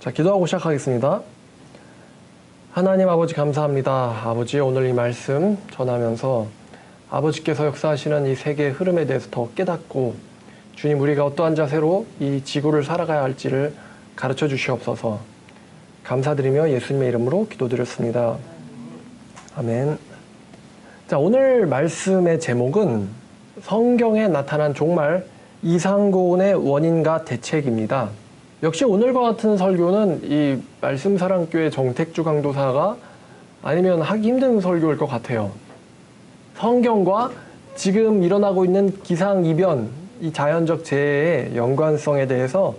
자, 기도하고 시작하겠습니다. 하나님 아버지 감사합니다. 아버지 오늘 이 말씀 전하면서 아버지께서 역사하시는 이 세계의 흐름에 대해서 더 깨닫고 주님 우리가 어떠한 자세로 이 지구를 살아가야 할지를 가르쳐 주시옵소서. 감사드리며 예수님의 이름으로 기도드렸습니다. 아멘. 자, 오늘 말씀의 제목은 성경에 나타난 종말 이상고온의 원인과 대책입니다. 역시 오늘과 같은 설교는 이 말씀사랑교회 정택주 강도사가 아니면 하기 힘든 설교일 것 같아요. 성경과 지금 일어나고 있는 기상이변, 이 자연적 재해의 연관성에 대해서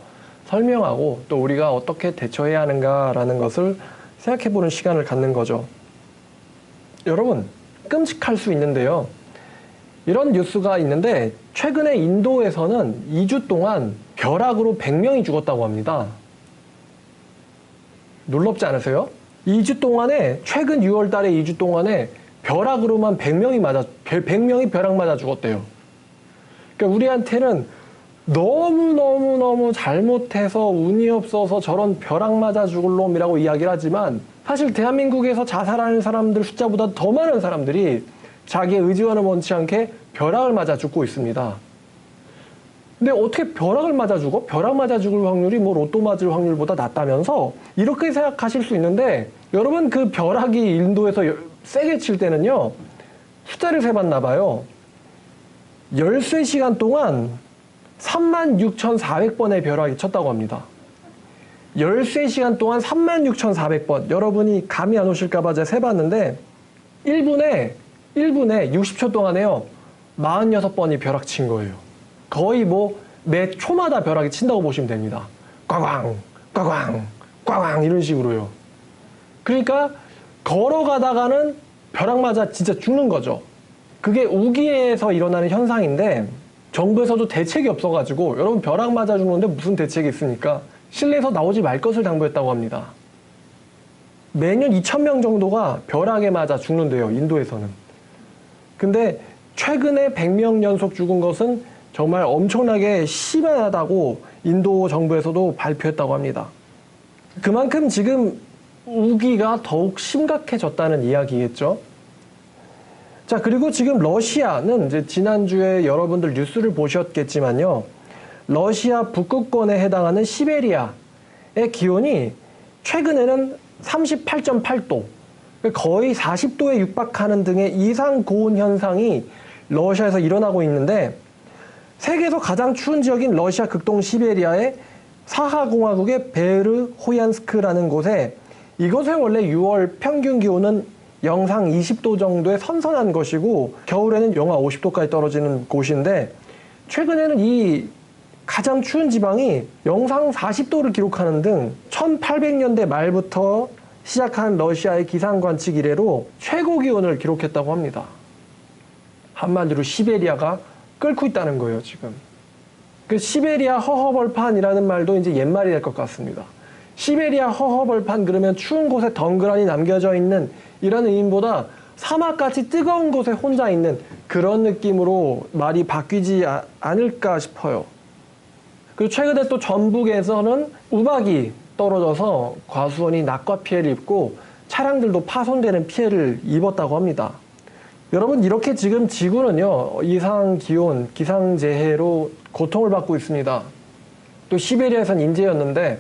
설명하고 또 우리가 어떻게 대처해야 하는가라는 것을 생각해보는 시간을 갖는 거죠. 여러분, 끔찍할 수 있는데요. 이런 뉴스가 있는데 최근에 인도에서는 2주 동안 벼락으로 100명이 죽었다고 합니다. 놀랍지 않으세요? 2주 동안에 최근 6월 달에 2주 동안에 벼락으로만 100명이 벼락 맞아 죽었대요. 그러니까 우리한테는 너무 잘못해서 운이 없어서 저런 벼락 맞아 죽을 놈이라고 이야기를 하지만 사실 대한민국에서 자살하는 사람들 숫자보다 더 많은 사람들이 자기의 의지와는 원치 않게 벼락을 맞아 죽고 있습니다. 근데 어떻게 벼락을 맞아 죽어? 벼락 맞아 죽을 확률이 뭐 로또 맞을 확률보다 낮다면서 이렇게 생각하실 수 있는데 여러분 그 벼락이 인도에서 세게 칠 때는요 숫자를 세봤나 봐요. 13시간 동안 36,400번의 벼락이 쳤다고 합니다. 13시간 동안 36,400번. 여러분이 감이 안 오실까봐 제가 세봤는데 1분에 60초 동안에요 46번이 벼락 친 거예요. 거의 뭐 매 초마다 벼락이 친다고 보시면 됩니다. 꽝꽝 꽝꽝 꽝꽝 이런 식으로요. 그러니까 걸어가다가는 벼락 맞아 진짜 죽는 거죠. 그게 우기에서 일어나는 현상인데 정부에서도 대책이 없어가지고 여러분 벼락 맞아 죽는데 무슨 대책이 있습니까? 실내에서 나오지 말 것을 당부했다고 합니다. 매년 2,000명 정도가 벼락에 맞아 죽는데요, 인도에서는. 근데 최근에 100명 연속 죽은 것은 정말 엄청나게 심하다고 인도 정부에서도 발표했다고 합니다. 그만큼 지금 우기가 더욱 심각해졌다는 이야기겠죠. 자, 그리고 지금 러시아는 이제 지난주에 여러분들 뉴스를 보셨겠지만요. 러시아 북극권에 해당하는 시베리아의 기온이 최근에는 38.8도, 거의 40도에 육박하는 등의 이상 고온 현상이 러시아에서 일어나고 있는데 세계에서 가장 추운 지역인 러시아 극동 시베리아의 사하공화국의 베르호얀스크라는 곳에 이곳의 원래 6월 평균 기온은 영상 20도 정도의 선선한 것이고 겨울에는 영하 50도까지 떨어지는 곳인데 최근에는 이 가장 추운 지방이 영상 40도를 기록하는 등 1800년대 말부터 시작한 러시아의 기상 관측 이래로 최고 기온을 기록했다고 합니다. 한마디로 시베리아가 끓고 있다는 거예요, 지금. 그 시베리아 허허벌판이라는 말도 이제 옛말이 될 것 같습니다. 시베리아 허허벌판 그러면 추운 곳에 덩그러니 남겨져 있는 이런 의미보다 사막같이 뜨거운 곳에 혼자 있는 그런 느낌으로 말이 바뀌지 않을까 싶어요. 그리고 최근에 또 전북에서는 우박이 떨어져서 과수원이 낙과 피해를 입고 차량들도 파손되는 피해를 입었다고 합니다. 여러분 이렇게 지금 지구는요 이상기온, 기상재해로 고통을 받고 있습니다. 또 시베리아에선 인재였는데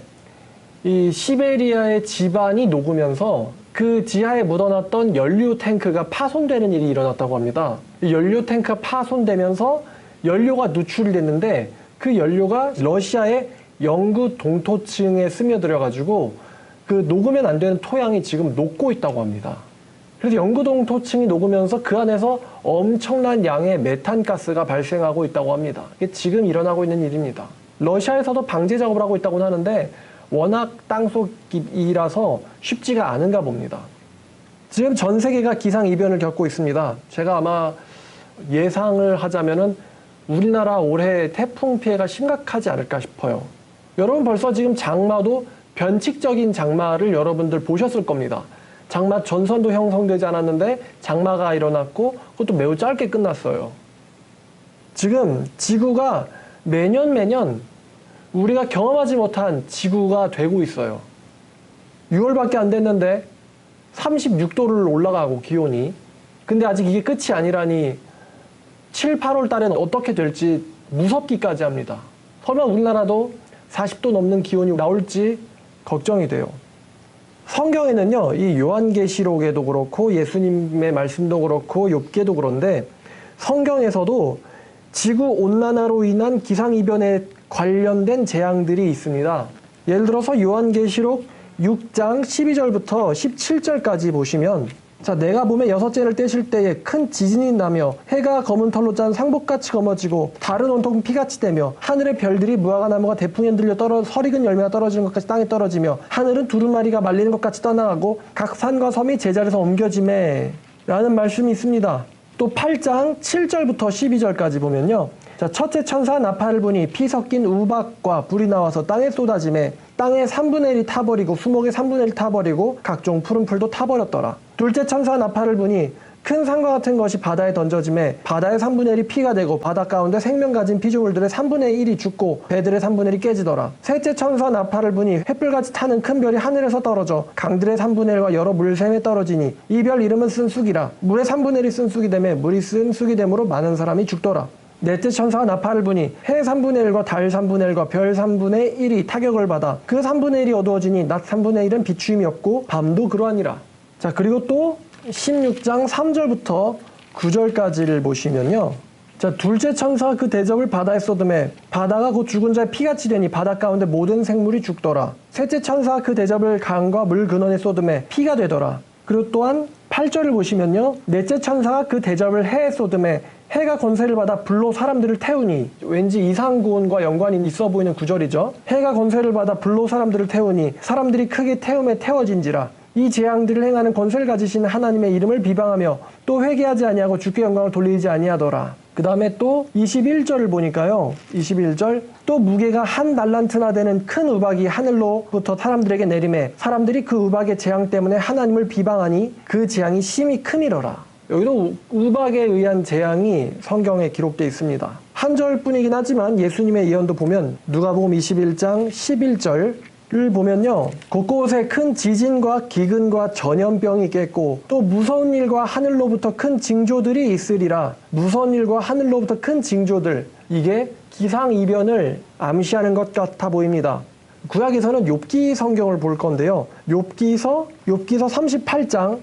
이 시베리아의 지반이 녹으면서 그 지하에 묻어놨던 연료 탱크가 파손되는 일이 일어났다고 합니다. 이 연료 탱크가 파손되면서 연료가 누출이 됐는데 그 연료가 러시아의 영구 동토층에 스며들어가지고 그 녹으면 안 되는 토양이 지금 녹고 있다고 합니다. 그래서 영구 동토층이 녹으면서 그 안에서 엄청난 양의 메탄가스가 발생하고 있다고 합니다. 이게 지금 일어나고 있는 일입니다. 러시아에서도 방제 작업을 하고 있다고 하는데 워낙 땅속이라서 쉽지가 않은가 봅니다. 지금 전 세계가 기상이변을 겪고 있습니다. 제가 아마 예상을 하자면은 우리나라 올해 태풍 피해가 심각하지 않을까 싶어요. 여러분 벌써 지금 장마도 변칙적인 장마를 여러분들 보셨을 겁니다. 장마 전선도 형성되지 않았는데 장마가 일어났고 그것도 매우 짧게 끝났어요. 지금 지구가 매년 우리가 경험하지 못한 지구가 되고 있어요. 6월밖에 안 됐는데 36도를 올라가고 기온이. 근데 아직 이게 끝이 아니라니 7, 8월 달에는 어떻게 될지 무섭기까지 합니다. 설마 우리나라도 40도 넘는 기온이 나올지 걱정이 돼요. 성경에는요, 이 요한계시록에도 그렇고 예수님의 말씀도 그렇고 욥기도 그런데 성경에서도 지구온난화로 인한 기상이변에 관련된 재앙들이 있습니다. 예를 들어서 요한계시록 6장 12절부터 17절까지 보시면, 자, 내가 봄에 6째를 떼실 때에 큰 지진이 나며 해가 검은 털로 짠 상복같이 검어지고 달은 온통 피같이 되며 하늘의 별들이 무화과 나무가 대풍에 흔들려 설익은 열매가 떨어지는 것 같이 땅에 떨어지며 하늘은 두루마리가 말리는 것 같이 떠나가고 각 산과 섬이 제자리에서 옮겨지매 라는 말씀이 있습니다. 또 8장 7절부터 12절까지 보면요, 자, 첫째 천사 나팔을 부니 피 섞인 우박과 불이 나와서 땅에 쏟아지매 땅의 3분의 1이 타버리고 수목의 3분의 1 타버리고 각종 푸른 풀도 타버렸더라. 둘째 천사 나팔을 부니 큰 산과 같은 것이 바다에 던져지매 바다의 3분의 1이 피가 되고 바다 가운데 생명 가진 피조물들의 3분의 1이 죽고 배들의 3분의 1이 깨지더라. 셋째 천사 나팔을 부니 횃불같이 타는 큰 별이 하늘에서 떨어져 강들의 3분의 1과 여러 물샘에 떨어지니 이 별 이름은 쓴쑥이라. 물의 3분의 1이 쓴쑥이 되매 물이 쓴쑥이 되므로 많은 사람이 죽더라. 넷째 천사가 나팔을 부니 해 3분의 1과 달 3분의 1과 별 3분의 1이 타격을 받아 그 3분의 1이 어두워지니 낮 3분의 1은 비추임이 없고 밤도 그러하니라. 자, 그리고 또 16장 3절부터 9절까지를 보시면요, 자, 둘째 천사가 그 대접을 바다에 쏟음에 바다가 곧 죽은 자의 피같이 되니 바다 가운데 모든 생물이 죽더라. 셋째 천사가 그 대접을 강과 물 근원에 쏟음에 피가 되더라. 그리고 또한 8절을 보시면요, 넷째 천사가 그 대접을 해에 쏟음에 해가 권세를 받아 불로 사람들을 태우니, 왠지 이상구원과 연관이 있어 보이는 구절이죠. 해가 권세를 받아 불로 사람들을 태우니 사람들이 크게 태움에 태워진지라. 이 재앙들을 행하는 권세를 가지신 하나님의 이름을 비방하며 또 회개하지 아니하고 주께 영광을 돌리지 아니하더라. 그 다음에 또 21절을 보니까요, 21절, 또 무게가 한 달란트나 되는 큰 우박이 하늘로부터 사람들에게 내리매 사람들이 그 우박의 재앙 때문에 하나님을 비방하니 그 재앙이 심히 크니러라. 여기도 우박에 의한 재앙이 성경에 기록되어 있습니다. 한 절뿐이긴 하지만 예수님의 예언도 보면 누가복음 21장 11절을 보면요, 곳곳에 큰 지진과 기근과 전염병이 있겠고 또 무서운 일과 하늘로부터 큰 징조들이 있으리라. 무서운 일과 하늘로부터 큰 징조들, 이게 기상이변을 암시하는 것 같아 보입니다. 구약에서는 욥기 성경을 볼 건데요, 욥기서 38장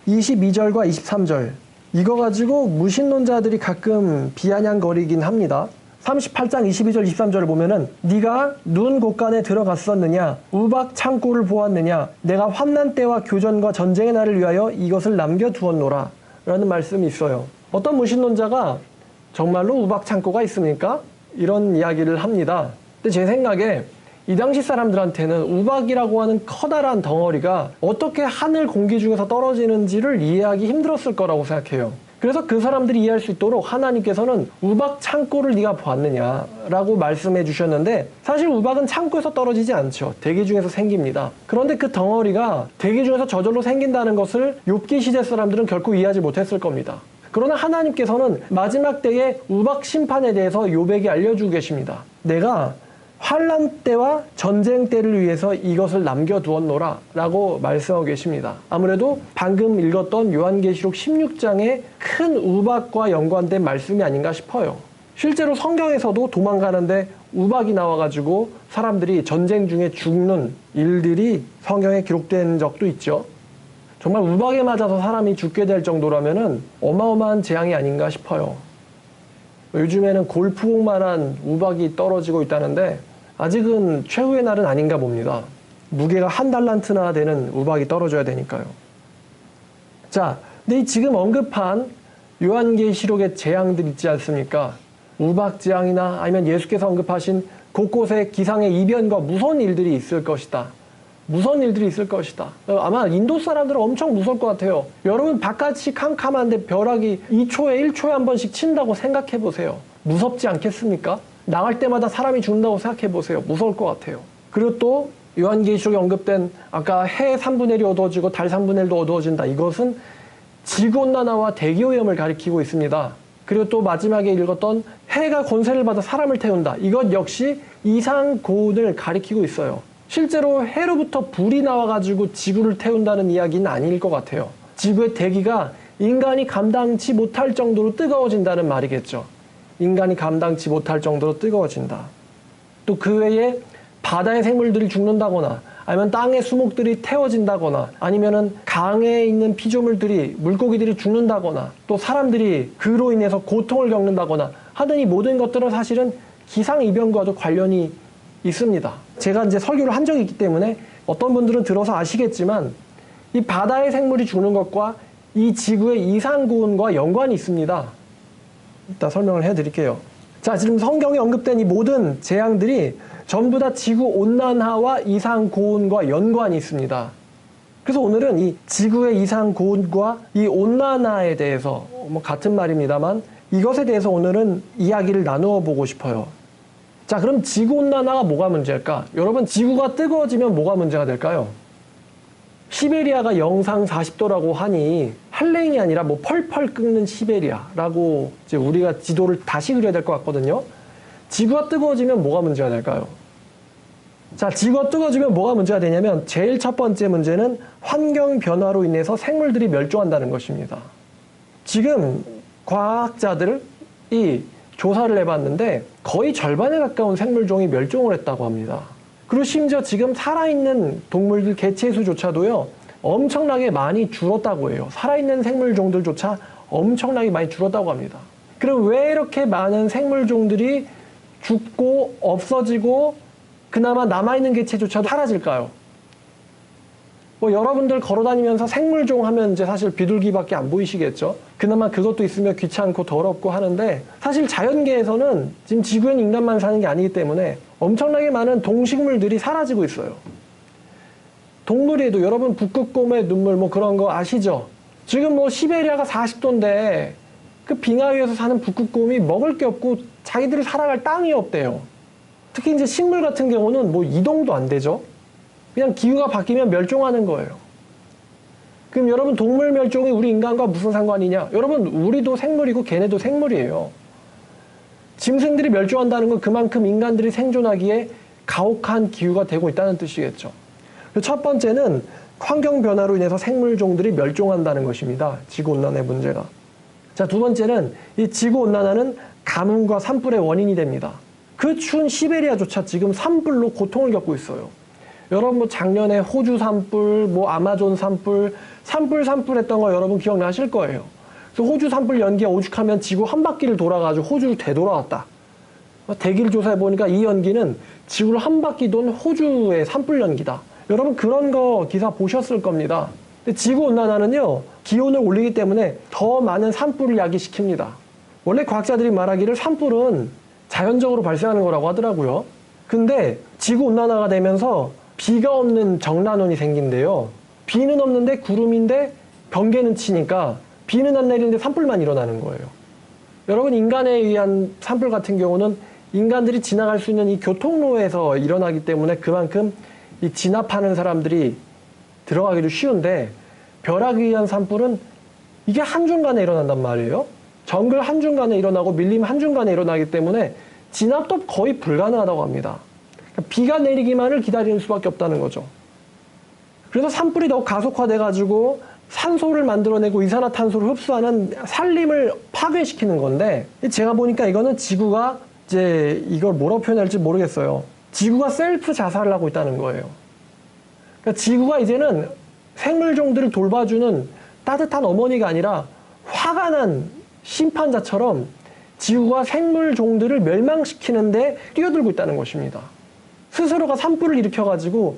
22절과 23절, 이거 가지고 무신론자들이 가끔 비아냥거리긴 합니다. 38장 22절 23절을 보면은 네가 눈 곳간에 들어갔었느냐, 우박 창고를 보았느냐, 내가 환난 때와 교전과 전쟁의 날을 위하여 이것을 남겨두었노라 라는 말씀이 있어요. 어떤 무신론자가 정말로 우박 창고가 있습니까? 이런 이야기를 합니다. 근데 제 생각에 이 당시 사람들한테는 우박이라고 하는 커다란 덩어리가 어떻게 하늘 공기 중에서 떨어지는지를 이해하기 힘들었을 거라고 생각해요. 그래서 그 사람들이 이해할 수 있도록 하나님께서는 우박 창고를 네가 보았느냐라고 말씀해 주셨는데, 사실 우박은 창고에서 떨어지지 않죠. 대기 중에서 생깁니다. 그런데 그 덩어리가 대기 중에서 저절로 생긴다는 것을 욥기 시대 사람들은 결코 이해하지 못했을 겁니다. 그러나 하나님께서는 마지막 때의 우박 심판에 대해서 욥에게 알려주고 계십니다. 내가 환난 때와 전쟁 때를 위해서 이것을 남겨두었노라 라고 말씀하고 계십니다. 아무래도 방금 읽었던 요한계시록 16장의 큰 우박과 연관된 말씀이 아닌가 싶어요. 실제로 성경에서도 도망가는데 우박이 나와가지고 사람들이 전쟁 중에 죽는 일들이 성경에 기록된 적도 있죠. 정말 우박에 맞아서 사람이 죽게 될 정도라면은 어마어마한 재앙이 아닌가 싶어요. 요즘에는 골프공만한 우박이 떨어지고 있다는데 아직은 최후의 날은 아닌가 봅니다. 무게가 한 달란트나 되는 우박이 떨어져야 되니까요. 자, 근데 지금 언급한 요한계시록의 재앙들 있지 않습니까? 우박 재앙이나 아니면 예수께서 언급하신 곳곳에 기상의 이변과 무서운 일들이 있을 것이다. 무서운 일들이 있을 것이다. 아마 인도 사람들은 엄청 무서울 것 같아요. 여러분 바깥이 캄캄한데 벼락이 2초에 1초에 한 번씩 친다고 생각해 보세요. 무섭지 않겠습니까? 나갈 때마다 사람이 죽는다고 생각해 보세요. 무서울 것 같아요. 그리고 또 요한계시록에 언급된 아까 해 3분의 1이 어두워지고 달 3분의 1도 어두워진다. 이것은 지구온난화와 대기오염을 가리키고 있습니다. 그리고 또 마지막에 읽었던 해가 권세를 받아 사람을 태운다. 이것 역시 이상고온을 가리키고 있어요. 실제로 해로부터 불이 나와가지고 지구를 태운다는 이야기는 아닐 것 같아요. 지구의 대기가 인간이 감당치 못할 정도로 뜨거워진다는 말이겠죠. 인간이 감당치 못할 정도로 뜨거워진다. 또 그 외에 바다의 생물들이 죽는다거나 아니면 땅의 수목들이 태워진다거나 아니면은 강에 있는 피조물들이 물고기들이 죽는다거나 또 사람들이 그로 인해서 고통을 겪는다거나 하는 이 모든 것들은 사실은 기상이변과도 관련이 있습니다. 제가 이제 설교를 한 적이 있기 때문에 어떤 분들은 들어서 아시겠지만 이 바다의 생물이 죽는 것과 이 지구의 이상고온과 연관이 있습니다. 이따 설명을 해드릴게요. 자, 지금 성경에 언급된 이 모든 재앙들이 전부 다 지구온난화와 이상고온과 연관이 있습니다. 그래서 오늘은 이 지구의 이상고온과 이 온난화에 대해서 같은 말입니다만 이것에 대해서 오늘은 이야기를 나누어 보고 싶어요. 자, 그럼 지구온난화가 뭐가 문제일까? 여러분, 지구가 뜨거워지면 뭐가 문제가 될까요? 시베리아가 영상 40도라고 하니 한랭이 아니라 뭐 펄펄 끓는 시베리아라고 이제 우리가 지도를 다시 그려야 될 것 같거든요. 지구가 뜨거워지면 뭐가 문제가 될까요? 자, 지구가 뜨거워지면 뭐가 문제가 되냐면 제일 첫 번째 문제는 환경 변화로 인해서 생물들이 멸종한다는 것입니다. 지금 과학자들이 조사를 해봤는데 거의 절반에 가까운 생물종이 멸종을 했다고 합니다. 그리고 심지어 지금 살아있는 동물들 개체수조차도요 엄청나게 많이 줄었다고 해요. 살아있는 생물종들조차 엄청나게 많이 줄었다고 합니다. 그럼 왜 이렇게 많은 생물종들이 죽고 없어지고 그나마 남아있는 개체조차도 사라질까요? 뭐 여러분들 걸어다니면서 생물종 하면 이제 사실 비둘기밖에 안 보이시겠죠? 그나마 그것도 있으면 귀찮고 더럽고 하는데 사실 자연계에서는 지금 지구엔 인간만 사는 게 아니기 때문에 엄청나게 많은 동식물들이 사라지고 있어요. 동물에도 여러분 북극곰의 눈물 뭐 그런 거 아시죠? 지금 뭐 시베리아가 40도인데 그 빙하 위에서 사는 북극곰이 먹을 게 없고 자기들이 살아갈 땅이 없대요. 특히 이제 식물 같은 경우는 뭐 이동도 안 되죠. 그냥 기후가 바뀌면 멸종하는 거예요. 그럼 여러분 동물 멸종이 우리 인간과 무슨 상관이냐? 여러분 우리도 생물이고 걔네도 생물이에요. 짐승들이 멸종한다는 건 그만큼 인간들이 생존하기에 가혹한 기후가 되고 있다는 뜻이겠죠. 첫 번째는 환경 변화로 인해서 생물종들이 멸종한다는 것입니다. 지구온난화의 문제가. 자, 두 번째는 이 지구온난화는 가뭄과 산불의 원인이 됩니다. 그 추운 시베리아조차 지금 산불로 고통을 겪고 있어요. 여러분 뭐 작년에 호주 산불, 뭐 아마존 산불 했던 거 여러분 기억나실 거예요. 그래서 호주 산불 연기가 오죽하면 지구 한 바퀴를 돌아가지고 호주를 되돌아왔다. 대기를 조사해 보니까 이 연기는 지구를 한 바퀴 돈 호주의 산불 연기다. 여러분 그런 거 기사 보셨을 겁니다. 근데 지구온난화는요 기온을 올리기 때문에 더 많은 산불을 야기시킵니다. 원래 과학자들이 말하기를 산불은 자연적으로 발생하는 거라고 하더라고요. 근데 지구온난화가 되면서 비가 없는 정란원이 생긴대요. 비는 없는데 구름인데 번개는 치니까 비는 안 내리는데 산불만 일어나는 거예요. 여러분 인간에 의한 산불 같은 경우는 인간들이 지나갈 수 있는 이 교통로에서 일어나기 때문에 그만큼 이 진압하는 사람들이 들어가기도 쉬운데 벼락에 의한 산불은 이게 한중간에 일어난단 말이에요. 정글 한중간에 일어나고 밀림 한중간에 일어나기 때문에 진압도 거의 불가능하다고 합니다. 그러니까 비가 내리기만을 기다리는 수밖에 없다는 거죠. 그래서 산불이 더욱 가속화돼가지고 산소를 만들어내고 이산화탄소를 흡수하는 산림을 파괴시키는 건데 제가 보니까 이거는 지구가 이제 이걸 뭐라고 표현할지 모르겠어요. 지구가 셀프 자살을 하고 있다는 거예요. 그러니까 지구가 이제는 생물종들을 돌봐주는 따뜻한 어머니가 아니라 화가 난 심판자처럼 지구가 생물종들을 멸망시키는데 뛰어들고 있다는 것입니다. 스스로가 산불을 일으켜가지고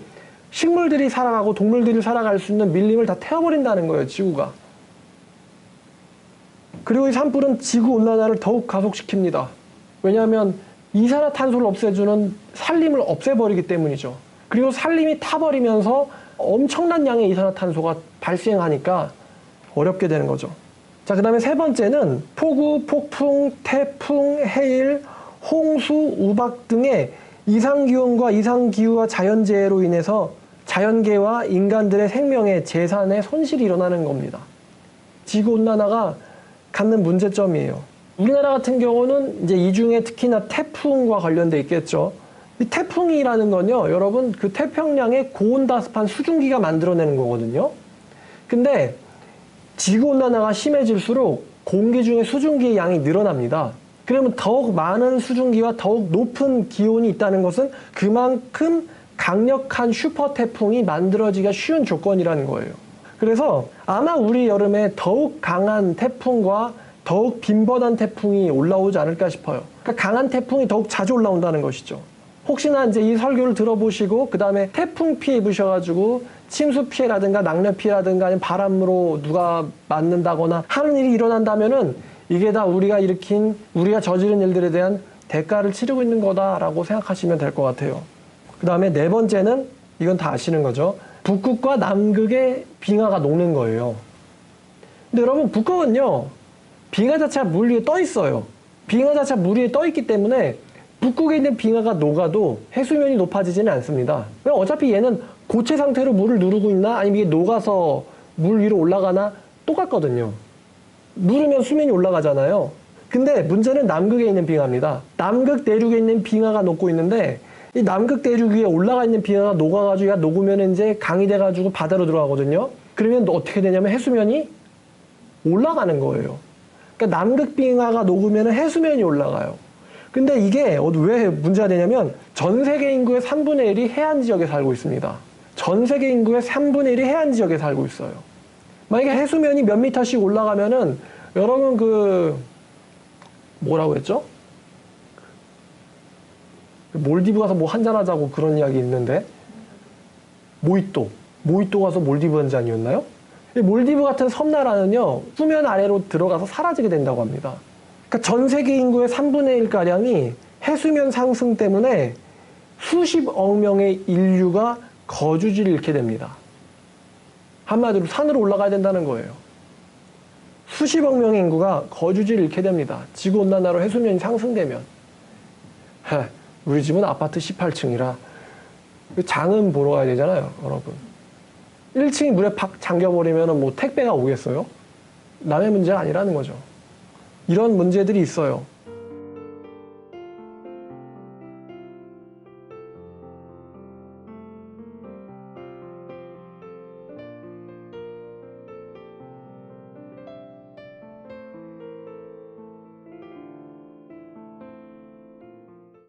식물들이 살아가고 동물들이 살아갈 수 있는 밀림을 다 태워버린다는 거예요, 지구가. 그리고 이 산불은 지구온난화를 더욱 가속시킵니다. 왜냐하면 이산화탄소를 없애주는 산림을 없애버리기 때문이죠. 그리고 산림이 타버리면서 엄청난 양의 이산화탄소가 발생하니까 어렵게 되는 거죠. 자, 그 다음에 세 번째는 폭우, 폭풍, 태풍, 해일, 홍수, 우박 등의 이상기온과 이상기후와 자연재해로 인해서 자연계와 인간들의 생명의 재산의 손실이 일어나는 겁니다. 지구온난화가 갖는 문제점이에요. 우리나라 같은 경우는 이제 이 중에 특히나 태풍과 관련돼 있겠죠. 이 태풍이라는 건요, 여러분, 그 태평양의 고온다습한 수증기가 만들어내는 거거든요. 근데 지구온난화가 심해질수록 공기 중에 수증기의 양이 늘어납니다. 그러면 더욱 많은 수증기와 더욱 높은 기온이 있다는 것은 그만큼 강력한 슈퍼 태풍이 만들어지기가 쉬운 조건이라는 거예요. 그래서 아마 우리 여름에 더욱 강한 태풍과 더욱 빈번한 태풍이 올라오지 않을까 싶어요. 그러니까 강한 태풍이 더욱 자주 올라온다는 것이죠. 혹시나 이제 이 설교를 들어보시고 그 다음에 태풍 피해 입으셔가지고 침수 피해라든가 낙뢰 피해라든가 아니면 바람으로 누가 맞는다거나 하는 일이 일어난다면은 이게 다 우리가 저지른 일들에 대한 대가를 치르고 있는 거다라고 생각하시면 될 것 같아요. 그 다음에 네 번째는 이건 다 아시는 거죠. 북극과 남극의 빙하가 녹는 거예요. 근데 여러분 북극은요, 빙하 자체가 물 위에 떠 있어요. 빙하 자체가 물 위에 떠 있기 때문에 북극에 있는 빙하가 녹아도 해수면이 높아지지는 않습니다. 어차피 얘는 고체 상태로 물을 누르고 있나 아니면 이게 녹아서 물 위로 올라가나 똑같거든요. 누르면 수면이 올라가잖아요. 근데 문제는 남극에 있는 빙하입니다. 남극 대륙에 있는 빙하가 녹고 있는데 이 남극 대륙 위에 올라가 있는 빙하가 녹아가지고 얘가 녹으면 이제 강이 돼가지고 바다로 들어가거든요. 그러면 어떻게 되냐면 해수면이 올라가는 거예요. 그러니까 남극 빙하가 녹으면 해수면이 올라가요. 근데 이게 왜 문제가 되냐면 전 세계 인구의 3분의 1이 해안 지역에 살고 있습니다. 전 세계 인구의 3분의 1이 해안 지역에 살고 있어요. 만약에 해수면이 몇 미터씩 올라가면은 여러분 뭐라고 했죠? 몰디브 가서 뭐 한잔하자고 그런 이야기 있는데 모히또 가서 몰디브 한잔이었나요? 몰디브 같은 섬나라는요 수면 아래로 들어가서 사라지게 된다고 합니다. 그러니까 전 세계 인구의 3분의 1가량이 해수면 상승 때문에 수십억 명의 인류가 거주지를 잃게 됩니다. 한마디로 산으로 올라가야 된다는 거예요. 수십억 명의 인구가 거주지를 잃게 됩니다. 지구온난화로 해수면이 상승되면. 우리 집은 아파트 18층이라 장은 보러 가야 되잖아요, 여러분. 1층이 물에 팍 잠겨버리면 뭐 택배가 오겠어요? 남의 문제가 아니라는 거죠. 이런 문제들이 있어요.